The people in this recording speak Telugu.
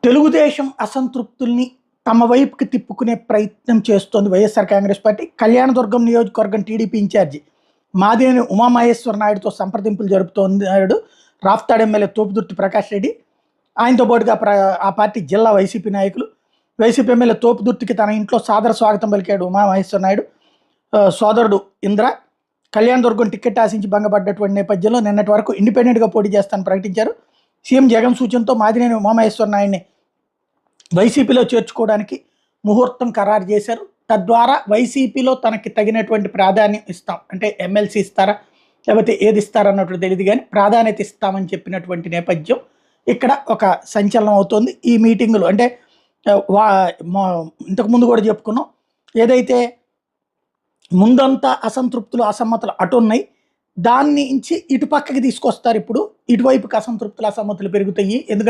తెలుగుదేశం అసంతృప్తుల్ని తమ వైపుకి తిప్పుకునే ప్రయత్నం చేస్తోంది వైఎస్ఆర్ కాంగ్రెస్ పార్టీ. కళ్యాణదుర్గం నియోజకవర్గం టీడీపీ ఇన్ఛార్జి మాదేని ఉమామహేశ్వర నాయుడుతో సంప్రదింపులు జరుపుతోన్నాడు రాప్తాడు ఎమ్మెల్యే తోపుదుర్తి ప్రకాష్ రెడ్డి. ఆయనతో పాటుగా ఆ పార్టీ జిల్లా వైసీపీ నాయకులు. వైసీపీ ఎమ్మెల్యే తోపుదుర్తికి తన ఇంట్లో సాదర స్వాగతం పలికాడు ఉమామహేశ్వర నాయుడు. సోదరుడు ఇంద్ర కళ్యాణదుర్గం టికెట్ ఆశించి భంగపడ్డటువంటి నేపథ్యంలో నిన్నటి వరకు ఇండిపెండెంట్గా పోటీ చేస్తానని ప్రకటించారు. సీఎం జగన్ సూచనతో మాదినేని ఉమామహేశ్వర నాయుడిని వైసీపీలో చేర్చుకోవడానికి ముహూర్తం ఖరారు చేశారు. తద్వారా వైసీపీలో తనకి తగినటువంటి ప్రాధాన్యం ఇస్తాం, అంటే ఎమ్మెల్సీ ఇస్తారా లేకపోతే ఏది ఇస్తారన్నట్టు తెలియదు, కానీ ప్రాధాన్యత ఇస్తామని చెప్పినటువంటి నేపథ్యం ఇక్కడ ఒక సంచలనం అవుతుంది ఈ మీటింగులు. అంటే ఇంతకుముందు కూడా చెప్పుకున్నాం, ఏదైతే ముందంతా అసంతృప్తులు అసమ్మతులు అటు ఉన్నాయి, దాన్ని నుంచి ఇటు పక్కకి తీసుకొస్తారు. ఇప్పుడు ఇటువైపుకి అసంతృప్తులు అసమ్మతులు పెరుగుతాయి. ఎందుకంటే